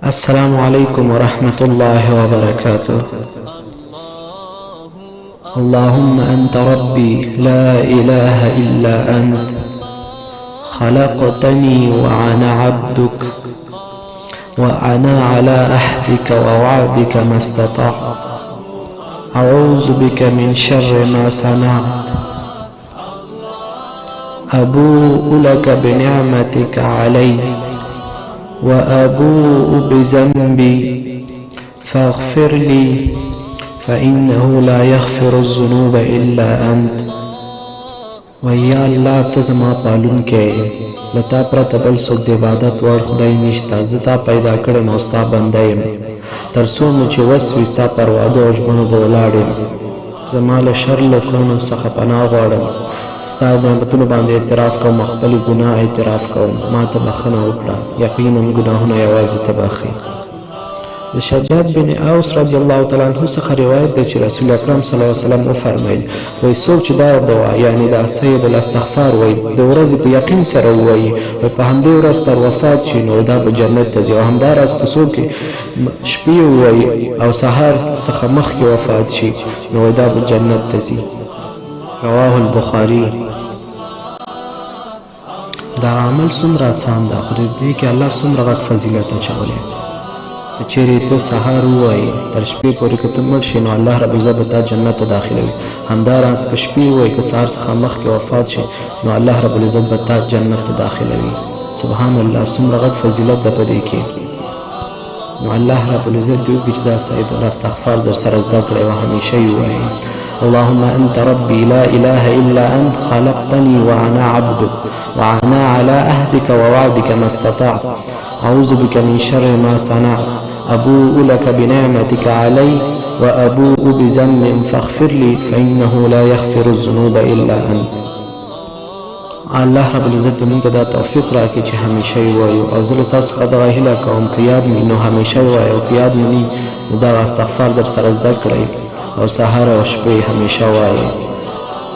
السلام عليكم ورحمة الله وبركاته. اللهم أنت ربي لا إله إلا أنت، خلقتني وأنا عبدك، وأنا على عهدك ووعدك ما استطعت، أعوذ بك من شر ما صنعت، أبوء لك بنعمتك علي وأبوء بذنبي فاغفر لي فإنه لا يغفر الذنوب إلا أنت. ويا الله تزما پالون کې لتا پرته بل څوک د عبادت وړ خدای نشته. زه تا پیدا کړم او ستا بنده یم، تر څو مې چې وس وي ستا پر وعدو او ژمنو به ولاړ یم. زما له شر له کړنو څخه پناه غواړم، ستا د نعمتونو باندې اعتراف کوم، خپل ګناه اعتراف کوم. ما ته بخښنه وکړه، یقینا ګناهونه یوازې ته بخښي. د شداد بن اوس رضی الله تعالی عنه څخه روایت دی چې رسول اکرم صلی الله علیه وسلم وفرمایل، وایي څوک چې دا دعا یعنی دا سید الاستغفار وایي د ورځې په یقین سره ووایي، په همدې ورځ تر وفات شي نو دا به جنت ته ځي. او همداراز که څوک شپې ووایي او سهار څخه مخکې وفات شي نو دا به جنت ته ځي. رواه البخاري. دا عمل څومره آسان ده، خو دې کې الله څومره غټ فضیلت اچولی. چیرې ته سهار ووایي تر شپې پورې که ته مړ شي نو الله رب العزت به تا جنت ته داخلوي. همداراز که شپې ووایي که سهار څخه مخکې وفات شي نو الله رب العزت به تا جنت ته داخلوي. سبحان الله، څومره غټ فضیلت ده په دې کې. نو الله رب العزت دې وکړي چې دا سید الاستغفار در سره زده کړئ او همیشه یې ووایي. اللهم أنت ربي لا إله إلا أنت، خلقتني وأنا عبدك، وأنا على عهدك ووعدك ما استطعت، أعوذ بك من شر ما صنعت، أبوء لك بنعمتك علي وأبوء بذنب فاغفر لي فإنه لا يغفر الذنوب إلا أنت. الله رب العزت موږ ته دا توفیق راکړي چې همیشه یې ووایو. او زه له تاسو څخه دغه هیله کوم که یاد مې نو همیشه یې ووایو، او که یاد مې نه نو دغه استغفار در سره زده کړئ او سهار او شپې همیشه وایي.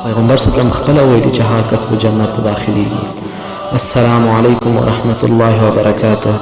پیغمبر صلی الله علیه وسلم خپله ویلي چې هغه کس به جنت ته داخلیږي. السلام علیکم ورحمة الله وبرکاته.